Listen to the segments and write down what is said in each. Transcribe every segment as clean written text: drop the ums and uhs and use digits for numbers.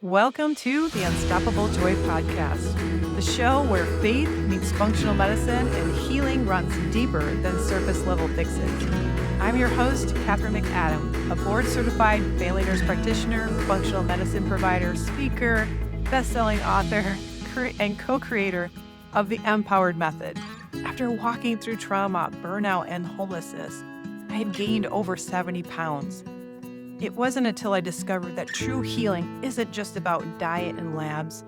Welcome to the Unstoppable Joy Podcast, the show where faith meets functional medicine and healing runs deeper than surface level fixes. I'm your host, Kathryn McAdam, a board-certified family nurse practitioner, functional medicine provider, speaker, best-selling author, and co-creator of the Empowered Method. After walking through trauma, burnout, and homelessness, I had gained over 70 pounds. It wasn't until I discovered that true healing isn't just about diet and labs.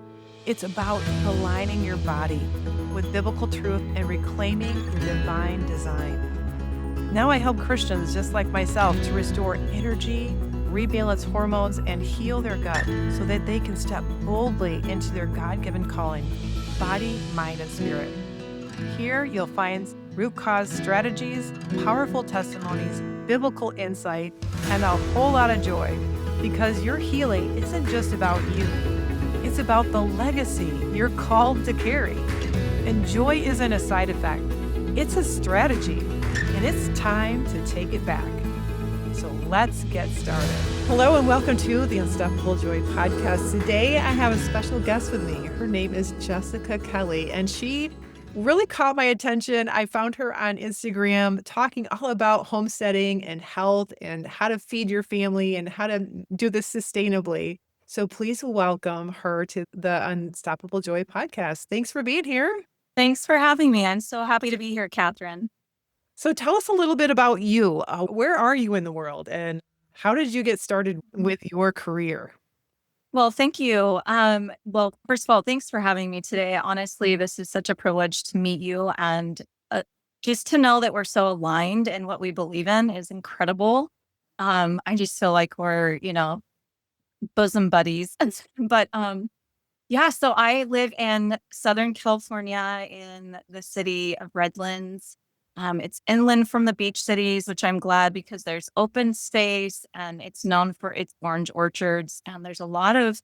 It's about aligning your body with biblical truth and reclaiming your divine design. Now I help Christians just like myself to restore energy, rebalance hormones, and heal their gut so that they can step boldly into their God-given calling, body, mind, and spirit. Here you'll find root cause strategies, powerful testimonies, biblical insight, and a whole lot of joy, because your healing isn't just about you. It's about the legacy you're called to carry. And joy isn't a side effect. It's a strategy, and it's time to take it back. So let's get started. Hello and welcome to the Unstoppable Joy Podcast. Today I have a special guest with me. Her name is Jessica Kelly, and she really caught my attention. I found her on Instagram talking all about homesteading and health and how to feed your family and how to do this sustainably. So please welcome her to the Unstoppable Joy Podcast. Thanks for being here. Thanks for having me. I'm so happy to be here, Kathryn. So tell us a little bit about you. Where are you in the world and how did you get started with your career? Well, thank you. First of all, thanks for having me today. Honestly, this is such a privilege to meet you, and just to know that we're so aligned in what we believe in is incredible. I just feel like we're, bosom buddies. So I live in Southern California in the city of Redlands. It's inland from the beach cities, which I'm glad because there's open space and it's known for its orange orchards. And there's a lot of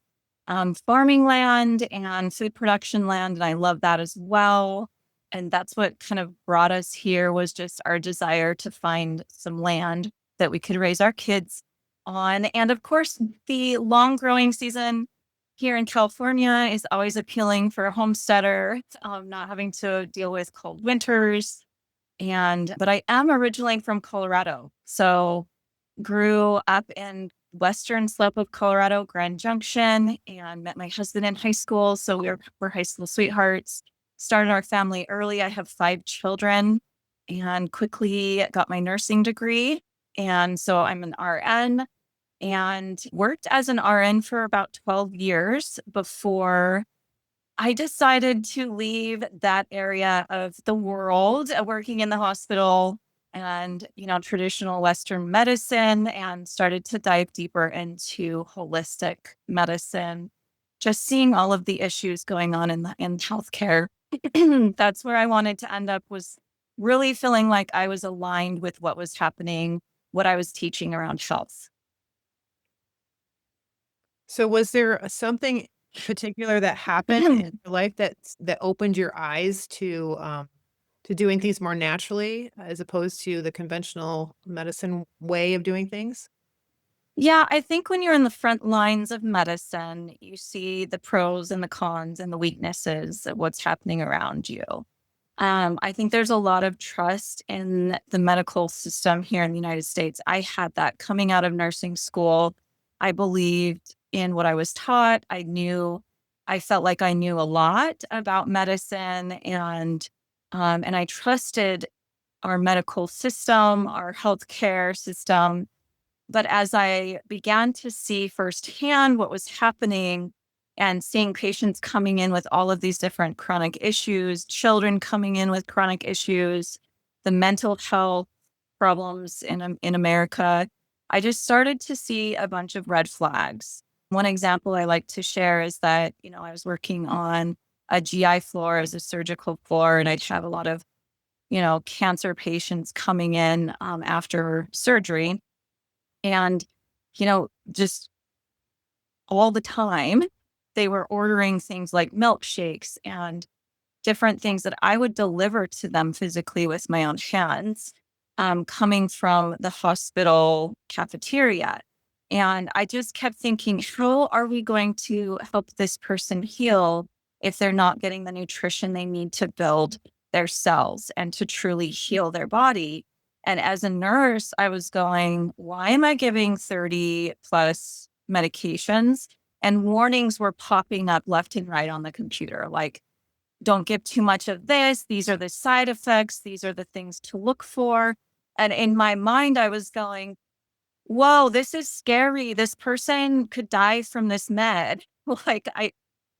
farming land and food production land. And I love that as well. And that's what kind of brought us here, was just our desire to find some land that we could raise our kids on. And of course, the long growing season here in California is always appealing for a homesteader, not having to deal with cold winters. But I am originally from Colorado. So grew up in western slope of Colorado, Grand Junction, and met my husband in high school. So we're high school sweethearts. Started our family early. I have 5 children and quickly got my nursing degree. And so I'm an RN and worked as an RN for about 12 years before I decided to leave that area of the world, working in the hospital and, traditional Western medicine, and started to dive deeper into holistic medicine, just seeing all of the issues going on in healthcare. That's where I wanted to end up, was really feeling like I was aligned with what was happening, what I was teaching around health. So was there something particular that happened in your life that opened your eyes to doing things more naturally as opposed to the conventional medicine way of doing things? Yeah, I think when you're in the front lines of medicine, you see the pros and the cons and the weaknesses of what's happening around you. I think there's a lot of trust in the medical system here in the United States. I had that coming out of nursing school. I believed in what I was taught. I felt like I knew a lot about medicine, and I trusted our medical system, our healthcare system. But as I began to see firsthand what was happening and seeing patients coming in with all of these different chronic issues, children coming in with chronic issues, the mental health problems in America, I just started to see a bunch of red flags. One example I like to share is that, I was working on a GI floor as a surgical floor, and I'd have a lot of, cancer patients coming in after surgery. And, just all the time, they were ordering things like milkshakes and different things that I would deliver to them physically with my own hands, coming from the hospital cafeteria. And I just kept thinking, how are we going to help this person heal if they're not getting the nutrition they need to build their cells and to truly heal their body? And as a nurse, I was going, why am I giving 30 plus medications? And warnings were popping up left and right on the computer, like, don't give too much of this. These are the side effects. These are the things to look for. And in my mind, I was going, whoa, this is scary. This person could die from this med. Like, I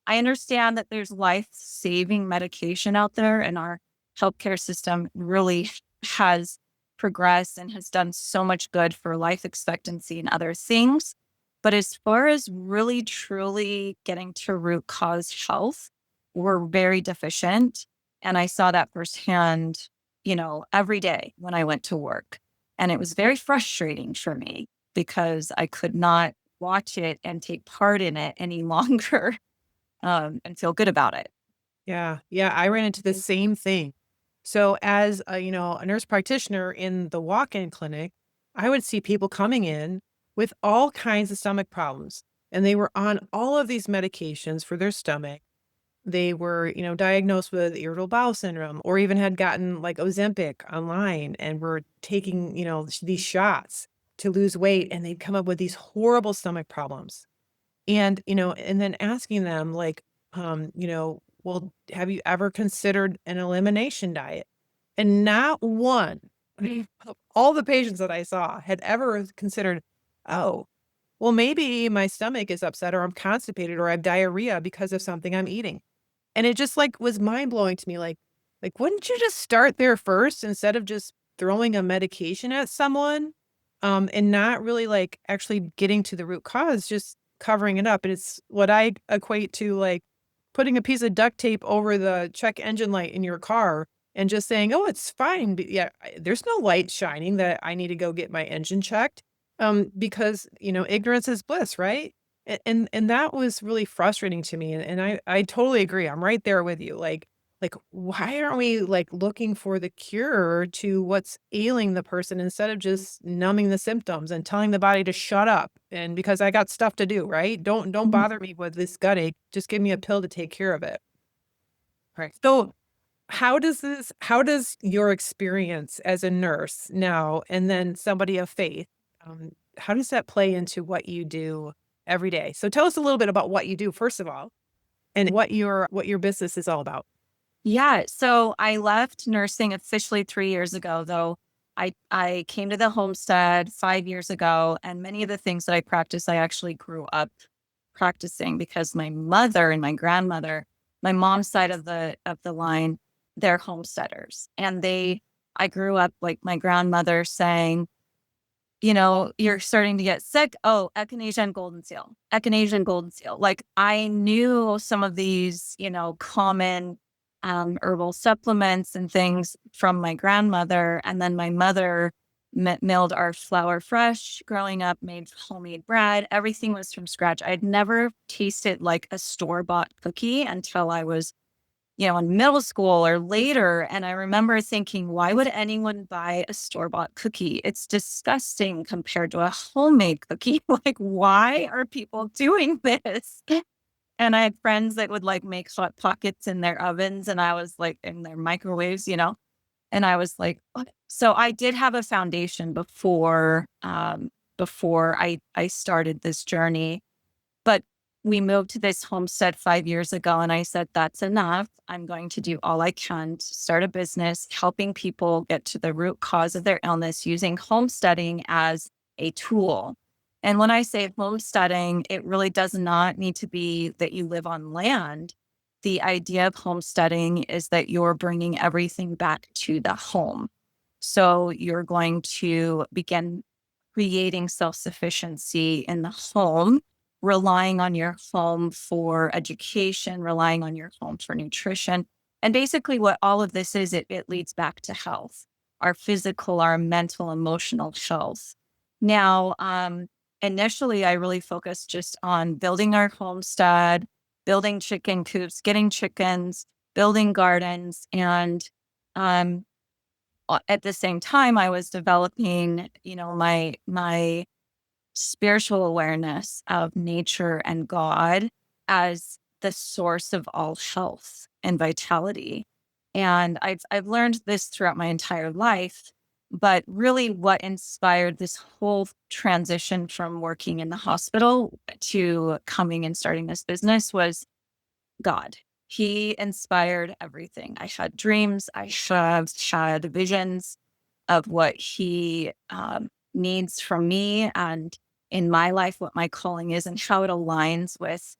understand that there's life-saving medication out there, and our healthcare system really has progressed and has done so much good for life expectancy and other things. But as far as really truly getting to root cause health, we're very deficient. And I saw that firsthand, every day when I went to work. And it was very frustrating for me because I could not watch it and take part in it any longer and feel good about it. Yeah. Yeah. I ran into the same thing. So as a nurse practitioner in the walk-in clinic, I would see people coming in with all kinds of stomach problems, and they were on all of these medications for their stomach. They were, diagnosed with irritable bowel syndrome, or even had gotten like Ozempic online and were taking, these shots to lose weight, and they'd come up with these horrible stomach problems. And then asking them like, well, have you ever considered an elimination diet? And not one of all the patients that I saw had ever considered, oh, well, maybe my stomach is upset, or I'm constipated, or I have diarrhea because of something I'm eating. And it just, like, was mind-blowing to me, like, wouldn't you just start there first instead of just throwing a medication at someone, and not really, like, actually getting to the root cause, just covering it up? And it's what I equate to, like, putting a piece of duct tape over the check engine light in your car and just saying, "Oh, it's fine, but yeah, there's no light shining that I need to go get my engine checked," because, ignorance is bliss, right? And that was really frustrating to me, and I totally agree, I'm right there with you, like, why aren't we, like, looking for the cure to what's ailing the person instead of just numbing the symptoms and telling the body to shut up, and because I got stuff to do, right? Don't Mhm. bother me with this gut ache, just give me a pill to take care of it. Right. So, how does your experience as a nurse now and then somebody of faith, how does that play into what you do every day? So tell us a little bit about what you do, first of all, and what your business is all about. Yeah. So I left nursing officially 3 years ago, though I came to the homestead 5 years ago, and many of the things that I practice, I actually grew up practicing because my mother and my grandmother, my mom's side of the line, they're homesteaders. And I grew up like my grandmother saying, you're starting to get sick. Oh, echinacea and golden seal, echinacea and golden seal. Like I knew some of these, common herbal supplements and things from my grandmother. And then my mother milled our flour fresh growing up, made homemade bread. Everything was from scratch. I'd never tasted like a store-bought cookie until I was in middle school or later. And I remember thinking, why would anyone buy a store-bought cookie? It's disgusting compared to a homemade cookie. Like, why are people doing this? And I had friends that would like make hot pockets in their ovens, and I was like in their microwaves. And I was like, what? So I did have a foundation before I started this journey. But we moved to this homestead 5 years ago, and I said, that's enough. I'm going to do all I can to start a business, helping people get to the root cause of their illness using homesteading as a tool. And when I say homesteading, it really does not need to be that you live on land. The idea of homesteading is that you're bringing everything back to the home. So you're going to begin creating self sufficiency in the home, relying on your home for education, relying on your home for nutrition. And basically, what all of this is, it leads back to health, our physical, our mental, emotional health. Now, initially, I really focused just on building our homestead, building chicken coops, getting chickens, building gardens. And um, at the same time, I was developing, my spiritual awareness of nature and God as the source of all health and vitality. And I've learned this throughout my entire life, but really what inspired this whole transition from working in the hospital to coming and starting this business was God. He inspired everything. I had dreams, I have had visions of what he needs from me and in my life, what my calling is and how it aligns with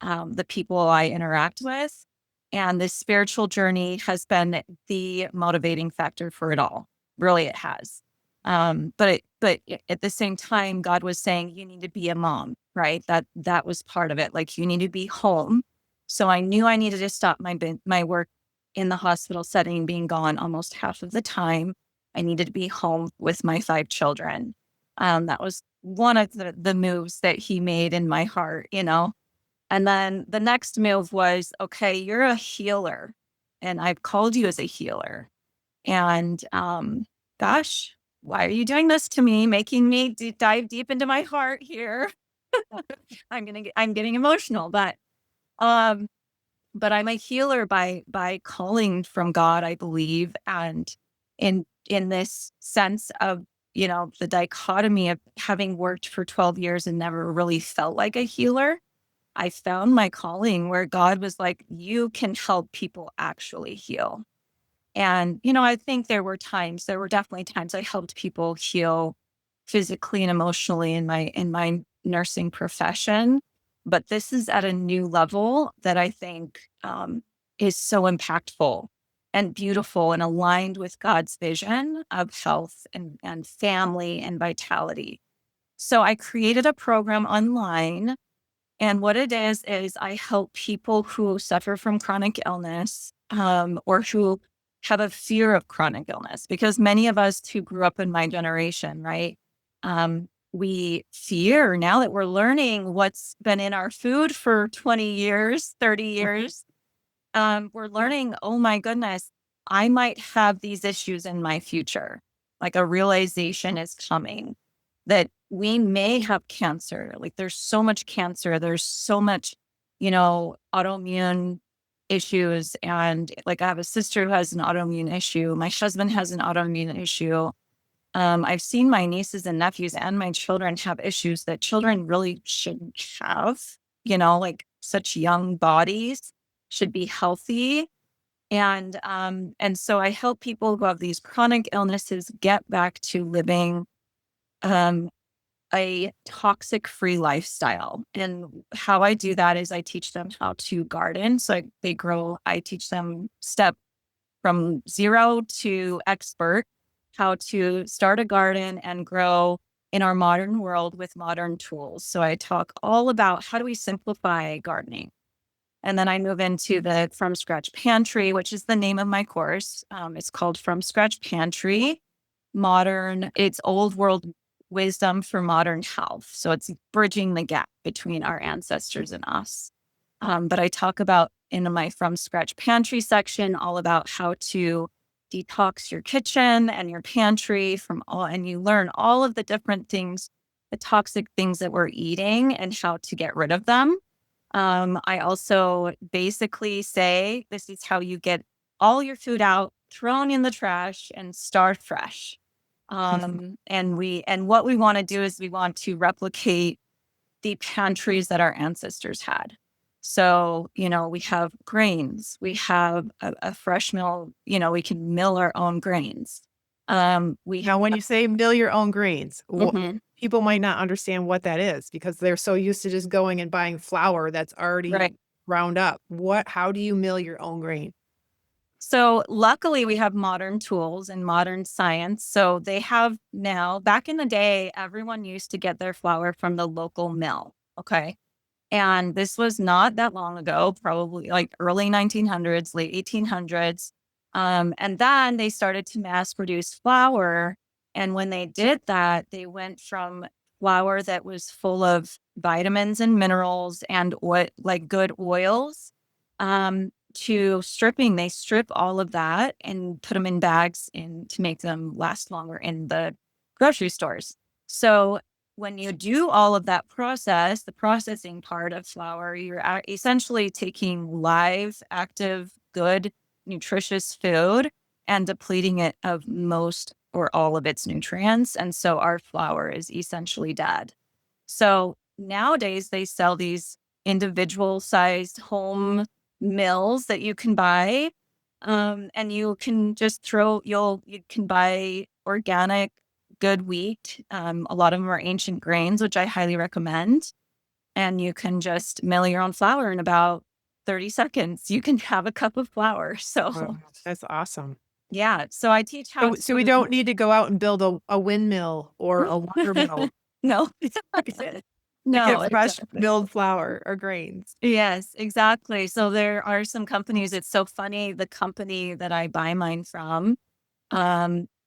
the people I interact with. And this spiritual journey has been the motivating factor for it all. Really, it has. But at the same time, God was saying you need to be a mom, right? That was part of it. Like you need to be home. So I knew I needed to stop my work in the hospital setting, being gone almost half of the time. I needed to be home with my 5 children. That was one of the moves that he made in my heart, you know. And then the next move was, okay, you're a healer, and I've called you as a healer. And gosh, why are you doing this to me, making me dive deep into my heart here? I'm getting emotional, um, but I'm a healer by calling from God, I believe, and in this sense of the dichotomy of having worked for 12 years and never really felt like a healer. I found my calling where God was like, you can help people actually heal. And, I think there were definitely times I helped people heal physically and emotionally in my nursing profession. But this is at a new level that I think is so impactful and beautiful and aligned with God's vision of health and family and vitality. So I created a program online, and what it is I help people who suffer from chronic illness, or who have a fear of chronic illness, because many of us who grew up in my generation, right? We fear now that we're learning what's been in our food for 20 years, 30 years. We're learning, oh my goodness, I might have these issues in my future. Like a realization is coming that we may have cancer. Like there's so much cancer, there's so much, autoimmune issues. And like I have a sister who has an autoimmune issue. My husband has an autoimmune issue. I've seen my nieces and nephews and my children have issues that children really shouldn't have, like such young bodies should be healthy. And so I help people who have these chronic illnesses get back to living um, a toxic-free lifestyle. And how I do that is I teach them how to garden. So I teach them step from 0 to expert, how to start a garden and grow in our modern world with modern tools. So I talk all about how do we simplify gardening. And then I move into the From Scratch Pantry, which is the name of my course. It's called From Scratch Pantry, it's old world wisdom for modern health. So it's bridging the gap between our ancestors and us. But I talk about in my From Scratch Pantry section, all about how to detox your kitchen and your pantry and you learn all of the different things, the toxic things that we're eating and how to get rid of them. I also basically say, this is how you get all your food out, thrown in the trash and start fresh. And what we want to do is we want to replicate the pantries that our ancestors had. So, we have grains, we have a fresh mill, we can mill our own grains. Now, when you say mill your own grains, Mhm. people might not understand what that is because they're so used to just going and buying flour that's already Right. ground up. How do you mill your own grain? So luckily we have modern tools and modern science. So they have now, back in the day, everyone used to get their flour from the local mill. Okay. And this was not that long ago, probably like early 1900s, late 1800s. And then they started to mass produce flour. And when they did that, they went from flour that was full of vitamins and minerals and like good oils, to stripping. They strip all of that and put them in bags to make them last longer in the grocery stores. So when you do all of that process, the processing part of flour, you're essentially taking live, active, good, nutritious food and depleting it of most or all of its nutrients. And so our flour is essentially dead. So nowadays they sell these individual sized home mills that you can buy. And you can just you can buy organic, good wheat. A lot of them are ancient grains, which I highly recommend. And you can just mill your own flour in about 30 seconds. You can have a cup of flour. So Wow, that's awesome. yeah. So I teach how So we don't need to go out and build a windmill or a water mill no, to no, get fresh exactly. milled flour or grains. Yes, exactly. So there are some companies. It's so funny. The company that I buy mine from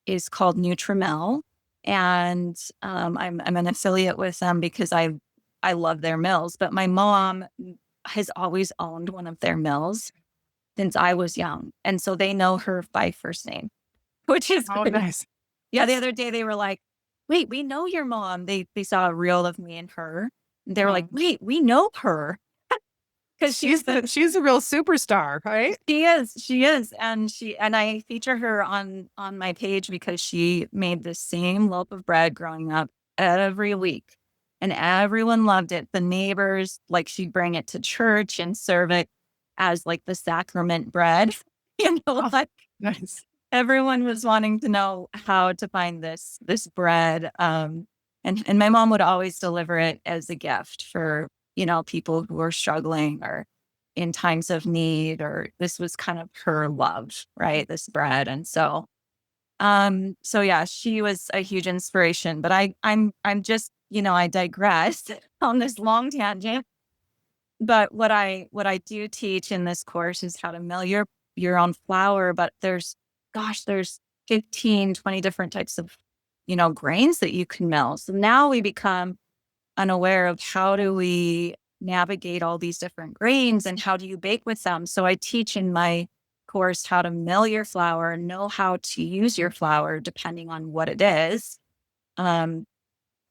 is called Nutrimel, and I'm an affiliate with them because I love their mills. But my mom has always owned one of their mills since I was young, and so they know her by first name, which is Oh, great. nice. Yeah, the other day they were like, "Wait, we know your mom." They saw a reel of me and her. And they were like, "Wait, we know her." Because She's a real superstar, right? she is, and I feature her on my page because she made the same loaf of bread growing up every week, and everyone loved it. The neighbors, like, she'd bring it to church and serve it as like the sacrament bread. Oh, Like nice. everyone was wanting to know how to find this bread. And my mom would always deliver it as a gift for, people who were struggling or in times of need, or this was kind of her love, right? This bread. And so yeah, she was a huge inspiration, but I'm just, I digress on this long tangent. But what I do teach in this course is how to mill your own flour, but there's 15, 20 different types of, grains that you can mill. So now we become unaware of how do we navigate all these different grains and how do you bake with them. So I teach in my course how to mill your flour, know how to use your flour depending on what it is. Um,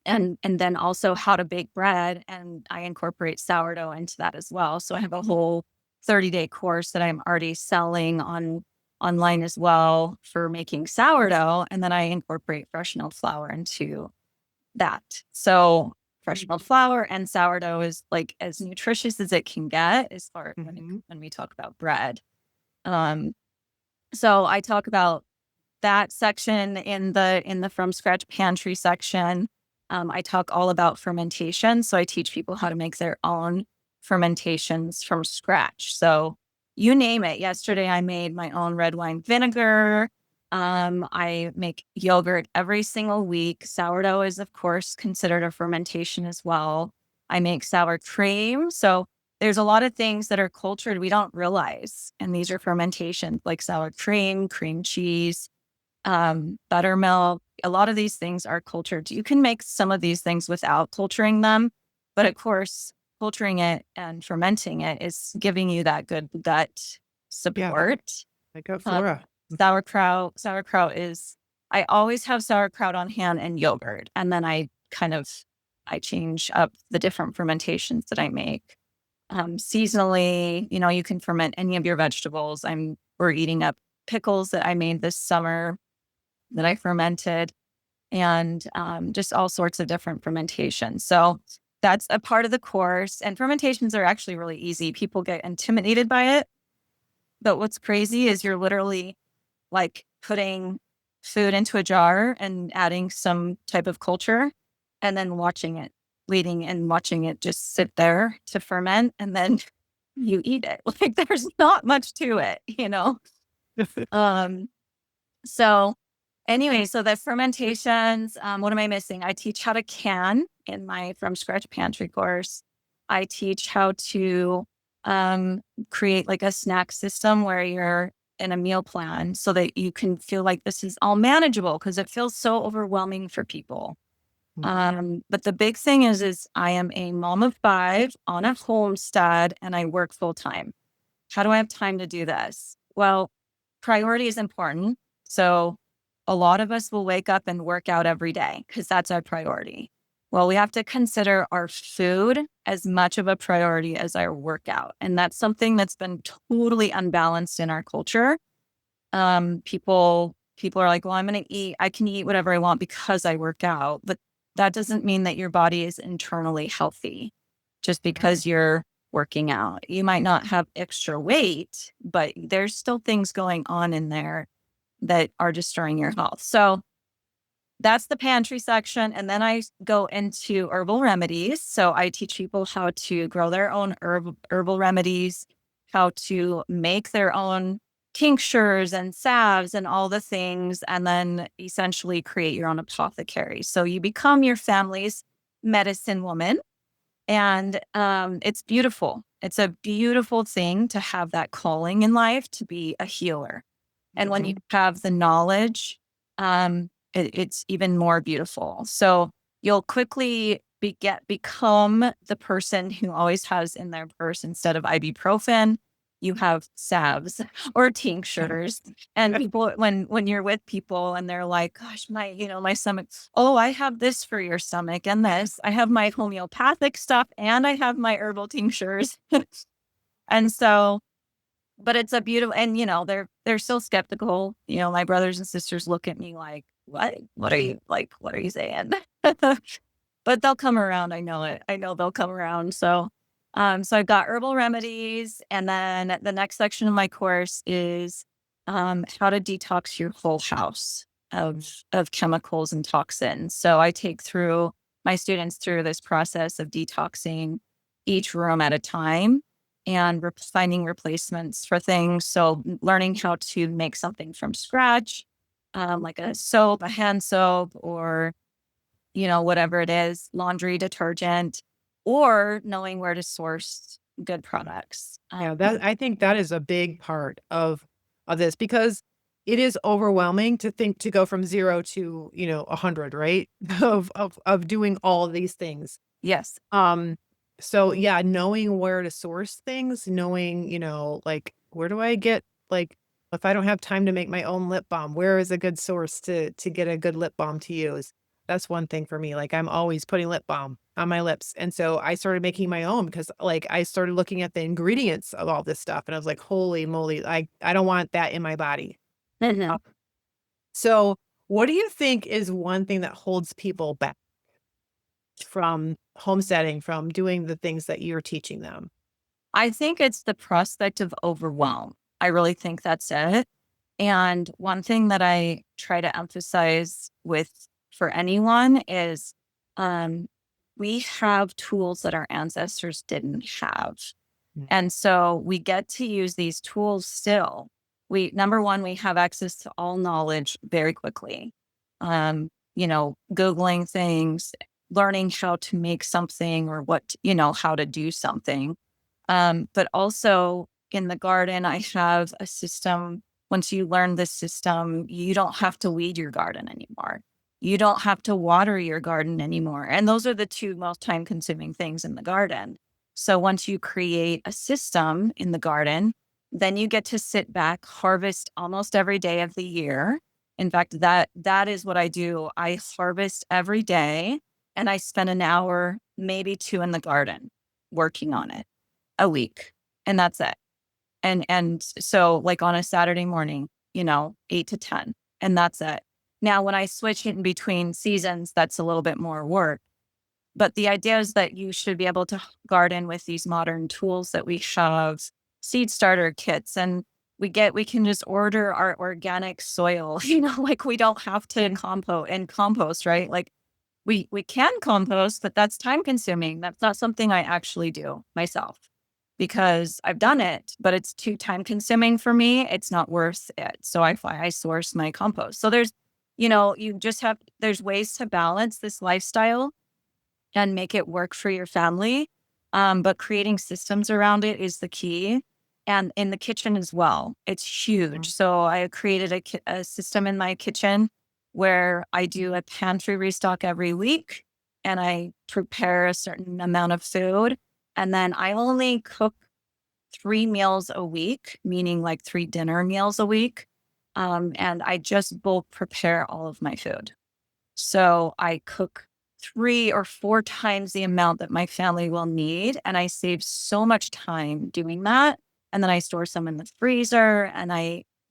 and then also how to bake bread, and I incorporate sourdough into that as well. So I have a whole 30-day course that I'm already selling online as well for making sourdough, and then I incorporate fresh milled flour into that. So fresh milled flour and sourdough is like as nutritious as it can get as far as when we talk about bread. um so I talk about that section in the from scratch pantry section. I talk all about fermentation. So I teach people how to make their own fermentations from scratch. So you name it. Yesterday I made my own red wine vinegar. I make yogurt every single week. Sourdough is, of course, considered a fermentation as well. I make sour cream. So there's a lot of things that are cultured we don't realize. And these are fermentations like sour cream, cream cheese, buttermilk. A lot of these things are cultured. You can make some of these things without culturing them, but of course, culturing it and fermenting it is giving you that good gut support. I got flora. Sauerkraut is, I always have sauerkraut on hand and yogurt. And then I change up the different fermentations that I make. Seasonally, you can ferment any of your vegetables. We're eating up pickles that I made this summer that I fermented, and just all sorts of different fermentations. So that's a part of the course. And fermentations are actually really easy. People get intimidated by it. But what's crazy is you're literally like putting food into a jar and adding some type of culture and then waiting and watching it just sit there to ferment. And then you eat it. Like, there's not much to it. So anyway, so the fermentations, what am I missing? I teach how to can in my from scratch pantry course. I teach how to create like a snack system where you're in a meal plan so that you can feel like this is all manageable, because it feels so overwhelming for people. But the big thing is I am a mom of 5 on a homestead and I work full time. How do I have time to do this? Well, priority is important. So a lot of us will wake up and work out every day because that's our priority. Well, we have to consider our food as much of a priority as our workout. And that's something that's been totally unbalanced in our culture. People are like, well, I can eat whatever I want because I work out. But that doesn't mean that your body is internally healthy just because you're working out. You might not have extra weight, but there's still things going on in there that are destroying your health. So that's the pantry section. And then I go into herbal remedies. So I teach people how to grow their own herbal remedies, how to make their own tinctures and salves and all the things, and then essentially create your own apothecary. So you become your family's medicine woman. And it's beautiful. It's a beautiful thing to have that calling in life to be a healer. And when you have the knowledge, it's even more beautiful. So you'll quickly become the person who always has in their purse, instead of ibuprofen, you have salves or tinctures. And people, when you're with people and they're like, gosh, my stomach, oh, I have this for your stomach and this, I have my homeopathic stuff and I have my herbal tinctures. And so, but it's a beautiful, and they're still skeptical. My brothers and sisters look at me like, what are you like, what are you saying? But they'll come around. I know it. I know they'll come around. So I've got herbal remedies. And then the next section of my course is how to detox your whole house of chemicals and toxins. So I take my students through this process of detoxing each room at a time and finding replacements for things. So learning how to make something from scratch, like a soap, a hand soap, or whatever it is, laundry detergent, or knowing where to source good products. Yeah, I think that is a big part of this, because it is overwhelming to think to go from 0 to 100, right? Of doing all of these things. Yes. So yeah, knowing where to source things, knowing like, where do I get, like, if I don't have time to make my own lip balm, where is a good source to get a good lip balm to use? That's one thing for me. Like, I'm always putting lip balm on my lips. And so I started making my own, because like I started looking at the ingredients of all this stuff and I was like, holy moly, I don't want that in my body. Mhm. So what do you think is one thing that holds people back from homesteading, from doing the things that you're teaching them? I think it's the prospect of overwhelm. I really think that's it. And one thing that I try to emphasize for anyone is um, we have tools that our ancestors didn't have. Mm. And so we get to use these tools still. Number one, we have access to all knowledge very quickly. Googling things, learning how to make something, or how to do something. But also in the garden, I have a system. Once you learn this system, you don't have to weed your garden anymore. You don't have to water your garden anymore. And those are the two most time consuming things in the garden. So once you create a system in the garden, then you get to sit back, harvest almost every day of the year. In fact, that is what I do. I harvest every day and I spend an hour, maybe two in the garden working on it a week. And that's it. And so like on a Saturday morning, 8 to 10, and that's it. Now, when I switch in between seasons, that's a little bit more work. But the idea is that you should be able to garden with these modern tools that we have, seed starter kits, and we can just order our organic soil, like we don't have to compost, right? Like we can compost, but that's time consuming. That's not something I actually do myself, because I've done it, but it's too time consuming for me. It's not worth it. So I source my compost. So there's ways to balance this lifestyle and make it work for your family. But creating systems around it is the key. And in the kitchen as well, it's huge. So I created a system in my kitchen where I do a pantry restock every week, and I prepare a certain amount of food. And then I only cook 3 meals a week, meaning like 3 dinner meals a week. And I just bulk prepare all of my food. So I cook 3 or 4 times the amount that my family will need. And I save so much time doing that. And then I store some in the freezer and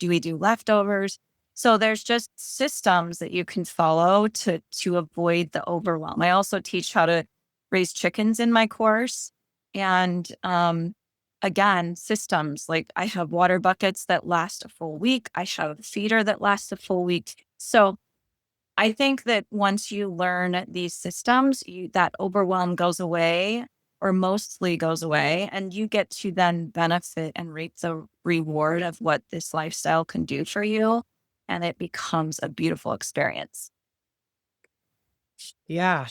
we do leftovers. So there's just systems that you can follow to avoid the overwhelm. I also teach how to raise chickens in my course. And again, systems like I have water buckets that last a full week. I have a feeder that lasts a full week. So I think that once you learn these systems, that overwhelm goes away or mostly goes away, and you get to then benefit and reap the reward of what this lifestyle can do for you. And it becomes a beautiful experience. Yeah.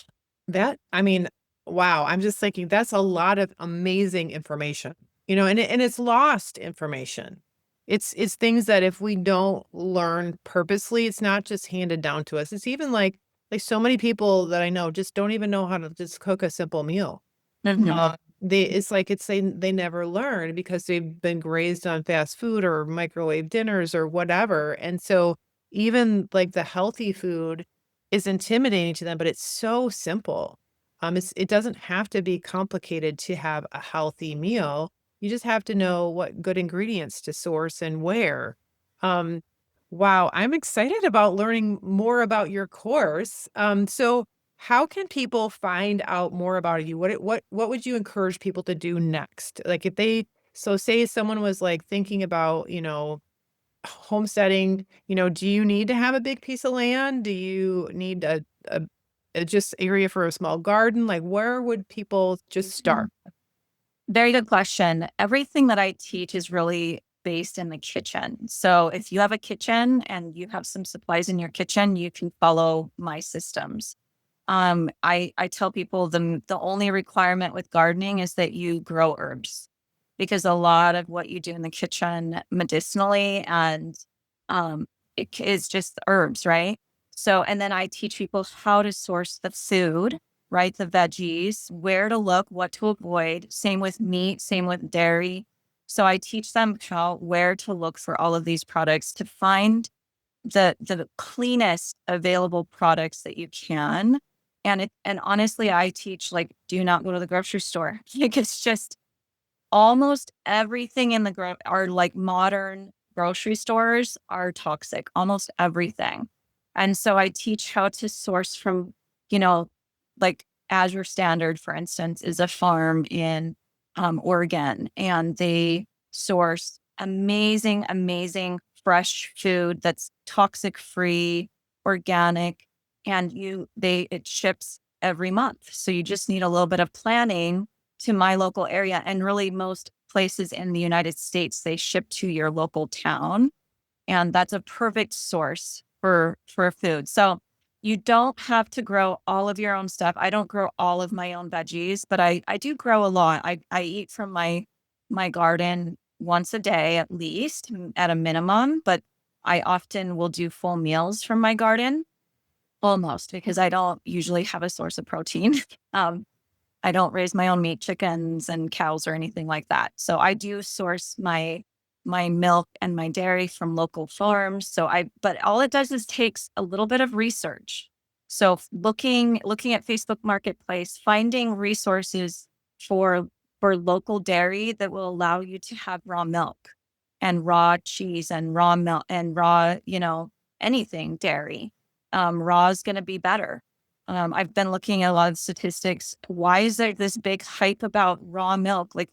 I mean, wow. I'm just thinking that's a lot of amazing information, and it's lost information. It's things that if we don't learn purposely, it's not just handed down to us. It's even like so many people that I know just don't even know how to just cook a simple meal. Mhm. They never learn because they've been raised on fast food or microwave dinners or whatever. And so even like the healthy food is intimidating to them, but it's so simple. It doesn't have to be complicated to have a healthy meal. You just have to know what good ingredients to source and where. Um, wow, I'm excited about learning more about your course. So how can people find out more about you? What would you encourage people to do next? Like if they so say someone was like thinking about, homesteading, do you need to have a big piece of land? Do you need a just area for a small garden? Like where would people just start? Very good question. Everything that I teach is really based in the kitchen. So if you have a kitchen and you have some supplies in your kitchen, you can follow my systems. I tell people the only requirement with gardening is that you grow herbs, because a lot of what you do in the kitchen medicinally and it is just herbs, right? So, and then I teach people how to source the food, right? The veggies, where to look, what to avoid. Same with meat, same with dairy. So I teach them where to look for all of these products to find the cleanest available products that you can. And honestly, I teach like do not go to the grocery store. Like it's just almost everything in our like modern grocery stores are toxic, almost everything. And so I teach how to source from, you know, like Azure Standard, for instance, is a farm in Oregon, and they source amazing, amazing fresh food that's toxic free, organic, and it ships every month. So you just need a little bit of planning to my local area. And really, most places in the United States, they ship to your local town. And that's a perfect source for food. So you don't have to grow all of your own stuff. I don't grow all of my own veggies, but I do grow a lot. I eat from my garden once a day at least, at a minimum, but I often will do full meals from my garden almost because I don't usually have a source of protein. Um, I don't raise my own meat chickens and cows or anything like that. So I do source my milk and my dairy from local farms. But all it does is takes a little bit of research. So looking at Facebook Marketplace, finding resources for for local dairy that will allow you to have raw milk and raw cheese and raw milk and raw, anything dairy. Raw is going to be better. I've been looking at a lot of statistics. Why is there this big hype about raw milk? Like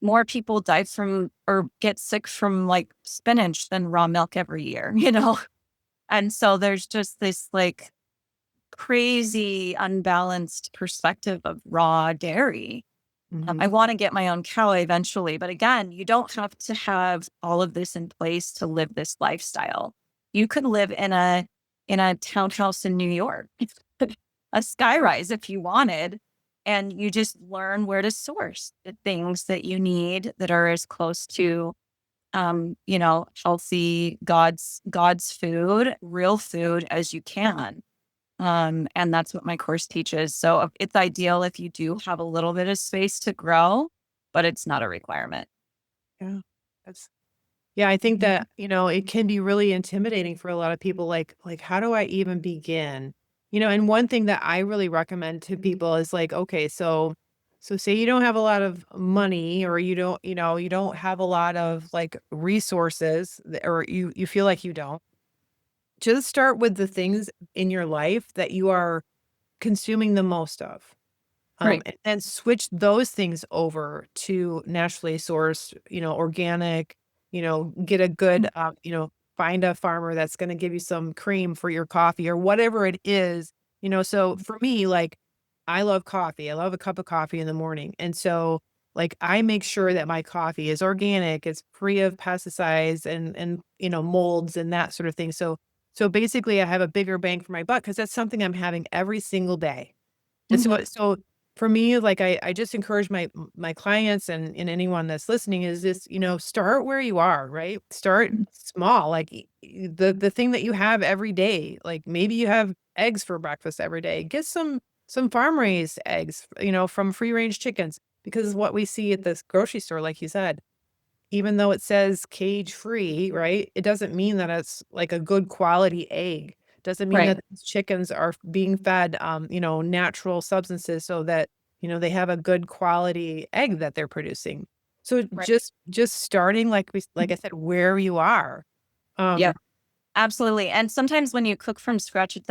more people die from or get sick from like spinach than raw milk every year, you know? And so there's just this like crazy unbalanced perspective of raw dairy. I Mhm. want to get my own cow eventually, but again, you don't have to have all of this in place to live this lifestyle. You could live in a townhouse in New York, a skyrise if you wanted, and you just learn where to source the things that you need that are as close to healthy God's food, real food as you can. And that's what my course teaches. So it's ideal if you do have a little bit of space to grow, but it's not a requirement. Yeah. That's Yeah, I think that, it can be really intimidating for a lot of people, like, how do I even begin? And one thing that I really recommend to people is like, okay, so say you don't have a lot of money, or you don't have a lot of like resources, or you feel like you don't. Just start with the things in your life that you are consuming the most of. Right. And then switch those things over to naturally sourced, organic, get a good, find a farmer that's going to give you some cream for your coffee or whatever it is. So for me, like, I love coffee. I love a cup of coffee in the morning. And so, like, I make sure that my coffee is organic, it's free of pesticides and molds and that sort of thing. So basically I have a bigger bang for my buck because that's something I'm having every single day. And Mhm. so for me, like, I just encourage my clients and anyone that's listening is this, start where you are, right? Start small, like the thing that you have every day. Like maybe you have eggs for breakfast every day. Get some farm raised eggs, from free range chickens, because what we see at this grocery store, like you said, even though it says cage free, right? It doesn't mean that it's like a good quality egg. Doesn't mean Right. that these chickens are being fed, natural substances so that, they have a good quality egg that they're producing. So Right. just starting like I said, where you are. Yeah. Um, Absolutely. And sometimes when you cook from scratch, it's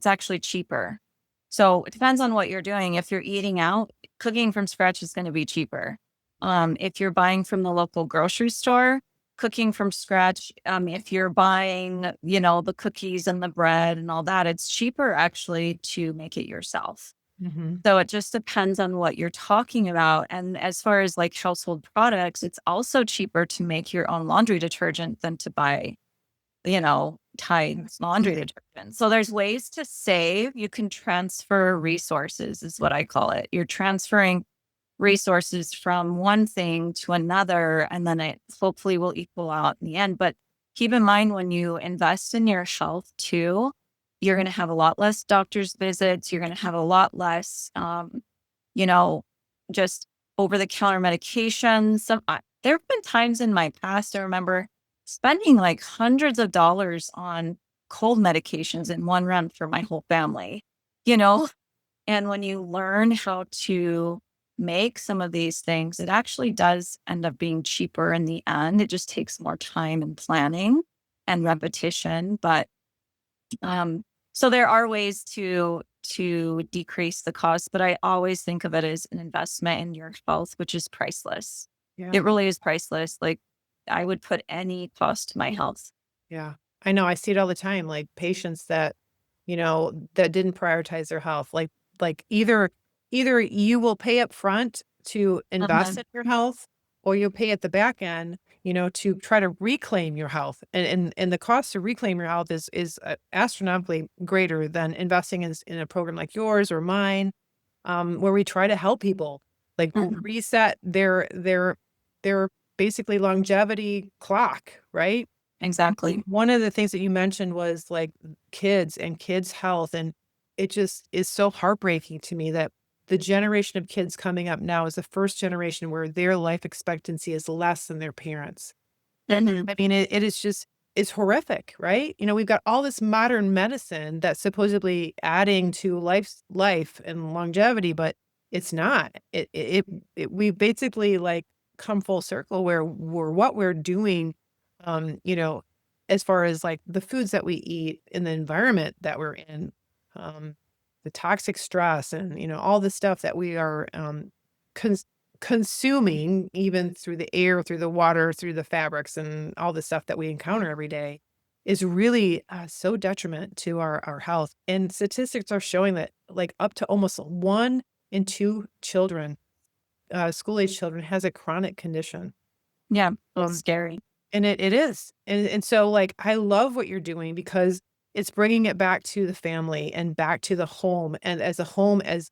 actually cheaper. So it depends on what you're doing. If you're eating out, cooking from scratch is going to be cheaper. If you're buying from the local grocery store, cooking from scratch, if you're buying, the cookies and the bread and all that, it's cheaper actually to make it yourself. mhm. So it just depends on what you're talking about. And as far as like household products, it's also cheaper to make your own laundry detergent than to buy Tide's laundry detergent. So there's ways to save. You can transfer resources, is what I call it. You're transferring resources from one thing to another, and then it hopefully will equal out in the end. But keep in mind when you invest in your health too, you're going to have a lot less doctor's visits. You're going to have a lot less, you know, just over the counter medications. There have been times in my past, I remember spending like hundreds of dollars on cold medications in one run for my whole family, you know? And when you learn how to make some of these things, it actually does end up being cheaper in the end. It just takes more time and planning and repetition. But so there are ways to decrease the cost, but I always think of it as an investment in your health, which is priceless. Yeah. It really is priceless. Like I would put any cost to my health. Yeah. I know, I see it all the time, like patients that, that didn't prioritize their health. Like either you will pay up front to Uh-huh. invest in your health, or you'll pay at the back end, to try to reclaim your health. And the cost to reclaim your health is astronomically greater than investing in a program like yours or mine, where we try to help people, like, Mhm. reset their basically longevity clock, right? Exactly. One of the things that you mentioned was, like, kids and kids' health, and it just is so heartbreaking to me that the generation of kids coming up now is the first generation where their life expectancy is less than their parents'. Mhm. I mean, it is just it's horrific, right? We've got all this modern medicine that's supposedly adding to life and longevity, but it's not. We basically, like, come full circle where what we're doing, um, you know, as far as, like, the foods that we eat and the environment that we're in, um, the toxic stress and, all the stuff that we are, cons consuming even through the air, through the water, through the fabrics, and all the stuff that we encounter every day is really, so detriment to our health. And statistics are showing that, like, up to almost 1 in 2 children, school-age children, has a chronic condition. Yeah, it's Um scary. and it is. And so, like, I love what you're doing because it's bringing it back to the family and back to the home, and as a home as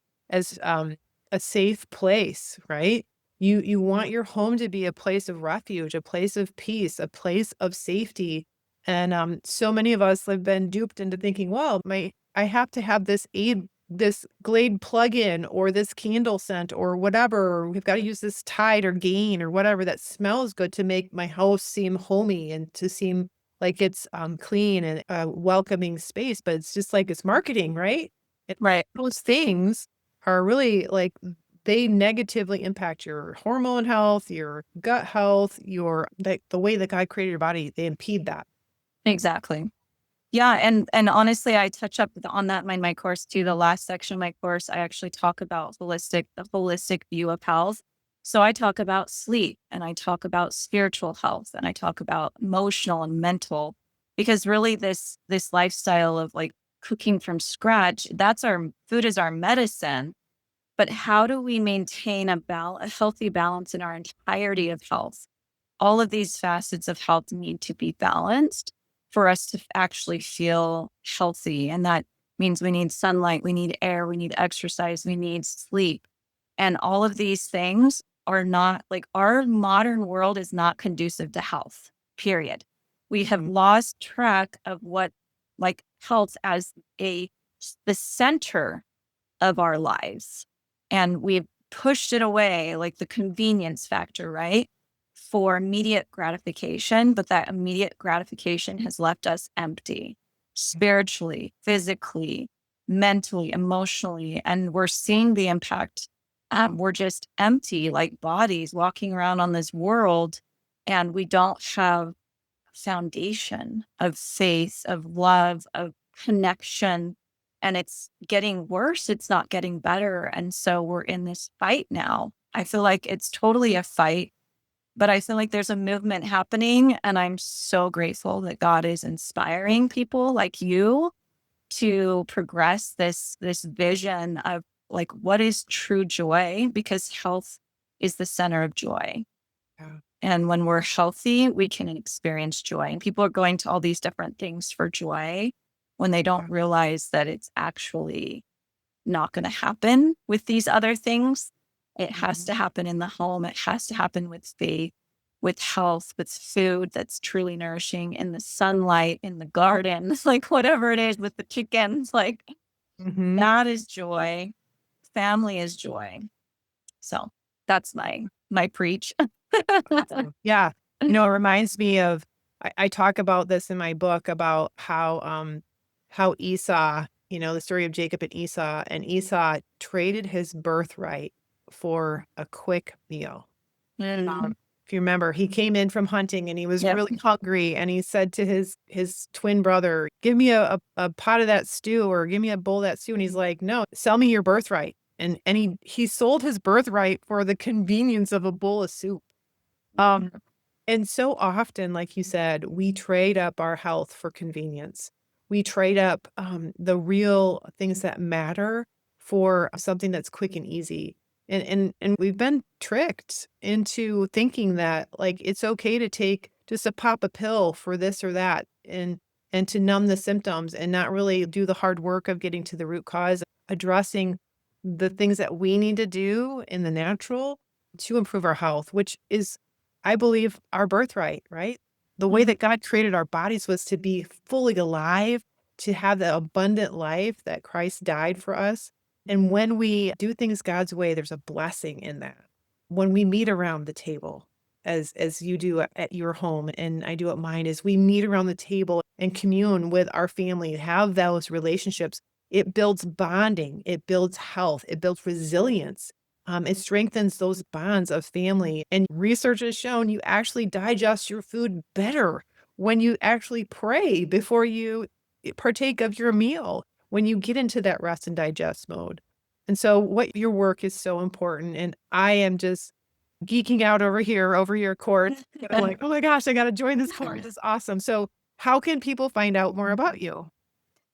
a safe place, right? You want your home to be a place of refuge, a place of peace, a place of safety. And so many of us have been duped into thinking, well, my I have to have this Glade plug-in or this candle scent or whatever, or we've got to use this Tide or Gain or whatever that smells good to make my house seem homey and to seem like it's clean and a welcoming space, but it's just like it's marketing, right? And Right. those things are really like they negatively impact your hormone health, your gut health, the way that God created your body. They impede that. Exactly. Yeah, and honestly, I touch up on that in my course too. The last section of my course, I actually talk about the holistic view of health. So I talk about sleep and I talk about spiritual health and I talk about emotional and mental, because really this lifestyle of like cooking from scratch, that's our food is our medicine. But how do we maintain a healthy balance in our entirety of health? All of these facets of health need to be balanced for us to actually feel healthy. And that means we need sunlight, we need air, we need exercise, we need sleep. And all of these things are not like our modern world is not conducive to health, period. We have lost track of what like health as a the center of our lives. And we've pushed it away, like the convenience factor, right? For immediate gratification. But that immediate gratification has left us empty spiritually, physically, mentally, emotionally. And we're seeing the impact. We're just empty, like bodies walking around on this world. And we don't have foundation of faith, of love, of connection. And it's getting worse. It's not getting better. And so we're in this fight now. I feel like it's totally a fight, but I feel like there's a movement happening. And I'm so grateful that God is inspiring people like you to progress this vision of like what is true joy, because health is the center of joy. Yeah. And when we're healthy, we can experience joy. And people are going to all these different things for joy when they don't realize that it's actually not going to happen with these other things. It has to happen in the home. It has to happen with faith, with health, with food that's truly nourishing, in the sunlight, in the garden, like whatever it is with the chickens, like Mhm. that is joy. Family is joy. So that's my preach. Yeah. It reminds me of I talk about this in my book about how Esau, the story of Jacob and Esau traded his birthright for a quick meal. Mm, If you remember, he came in from hunting and he was yep. really hungry and he said to his twin brother, "Give me a pot of that stew or give me a bowl of that stew." And he's like, "No, sell me your birthright." And he sold his birthright for the convenience of a bowl of soup. Um, and so often, like you said, we trade up our health for convenience. We trade up the real things that matter for something that's quick and easy. And we've been tricked into thinking that like it's okay to take just a pop a pill for this or that and to numb the symptoms and not really do the hard work of getting to the root cause, addressing the things that we need to do in the natural to improve our health, which is I believe our birthright, right? The way Mhm. that God created our bodies was to be fully alive, to have the abundant life that Christ died for us. And when we do things God's way, there's a blessing in that. When we meet around the table, as you do at your home and I do at mine, is we meet around the table and commune with our family, have those relationships. It builds bonding, it builds health, it builds resilience. It strengthens those bonds of family. And research has shown you actually digest your food better when you actually pray before you partake of your meal, when you get into that rest and digest mode. And so, what your work is so important. And I am just geeking out over here over your course. I'm like, oh my gosh, I got to join this course. It's awesome. So, how can people find out more about you?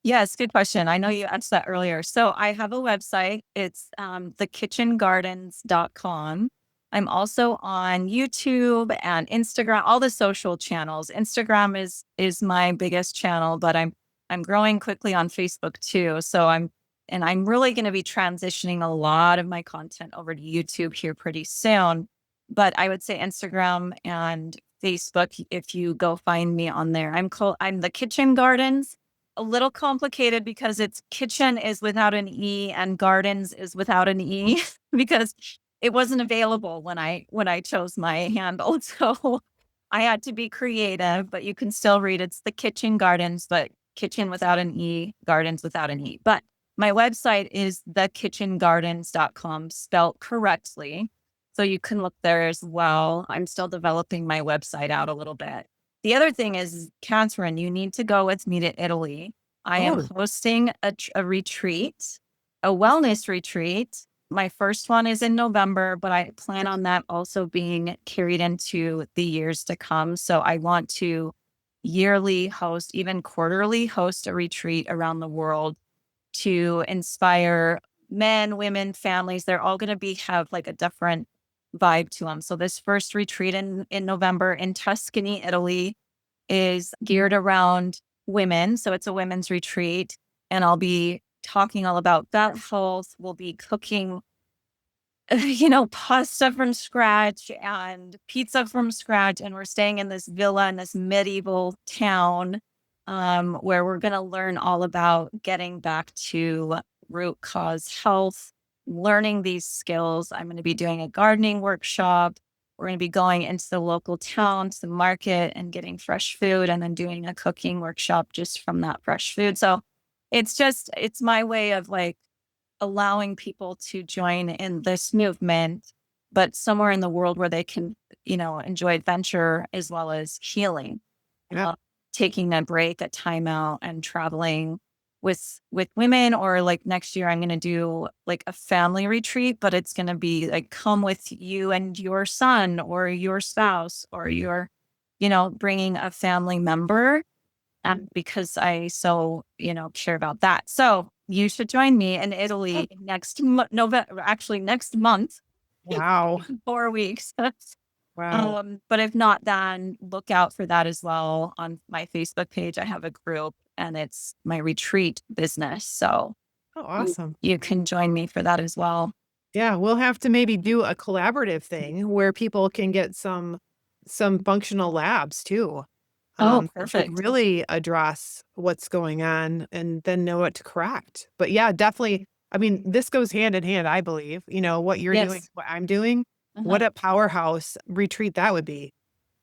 Yes, good question. I know you asked that earlier. So I have a website. It's thekitchengardens.com. I'm also on YouTube and Instagram, all the social channels. Instagram is my biggest channel, but I'm growing quickly on Facebook too. So I'm really going to be transitioning a lot of my content over to YouTube here pretty soon. But I would say Instagram and Facebook, if you go find me on there. I'm the Kitchen Gardens. A little complicated because it's kitchen is without an E and gardens is without an E because it wasn't available when I chose my handle. So I had to be creative, but you can still read. It's the Kitchen Gardens, but kitchen without an E, gardens without an E. But my website is thekitchengardens.com, spelled correctly. So you can look there as well. I'm still developing my website out a little bit. The other thing is, Kathryn, you need to go with me to Italy. I am Oh, hosting a retreat, a wellness retreat. My first one is in November, but I plan on that also being carried into the years to come. So I want to yearly host, even quarterly host a retreat around the world to inspire men, women, families. They're all going to have like a different vibe to them. So this first retreat in November in Tuscany, Italy is geared around women. So it's a women's retreat, and I'll be talking all about gut health. We'll be cooking pasta from scratch and pizza from scratch. And we're staying in this villa in this medieval town, where we're going to learn all about getting back to root cause health, learning these skills. I'm going to be doing a gardening workshop. We're going to be going into the local town, to the market, and getting fresh food, and then doing a cooking workshop just from that fresh food. So it's my way of like allowing people to join in this movement, but somewhere in the world where they can, enjoy adventure as well as healing, yeah. taking a break, a timeout, and traveling with women. Or like next year, I'm going to do like a family retreat, but it's going to be like, come with you and your son or your spouse, or bringing a family member, because I care about that. So you should join me in Italy next November, actually next month, Wow. 4 weeks. Wow. But if not, then look out for that as well on my Facebook page. I have a group, and it's my retreat business. So Oh, awesome. you can join me for that as well. Yeah, we'll have to maybe do a collaborative thing where people can get some functional labs too. Oh, That would perfect. really address what's going on and then know what to correct. But yeah, definitely. I mean, this goes hand in hand, I believe. What you're doing, Yes. what I'm doing, Uh-huh. what a powerhouse retreat that would be.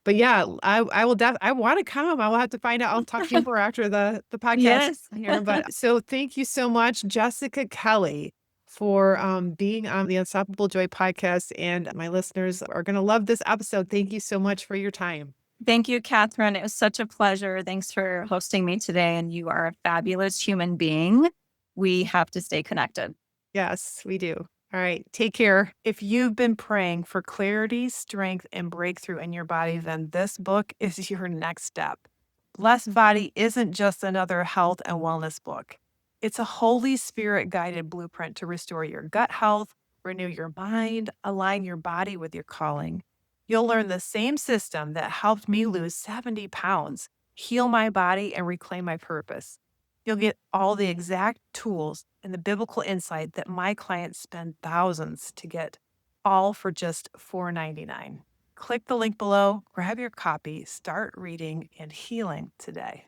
But yeah, I will I want to come. I will have to find out. I'll talk to you more after the podcast Yes. here. But so thank you so much, Jessica Kelly, for being on the Unstoppable Joy podcast. And my listeners are going to love this episode. Thank you so much for your time. Thank you, Kathryn. It was such a pleasure. Thanks for hosting me today. And you are a fabulous human being. We have to stay connected. Yes, we do. All right. Take care. If you've been praying for clarity, strength, and breakthrough in your body, then this book is your next step. Blessed Body isn't just another health and wellness book. It's a Holy Spirit guided blueprint to restore your gut health, renew your mind, align your body with your calling. You'll learn the same system that helped me lose 70 pounds, heal my body, and reclaim my purpose. You'll get all the exact tools and the biblical insight that my clients spend thousands to get, all for just $4.99. Click the link below, grab your copy, start reading and healing today.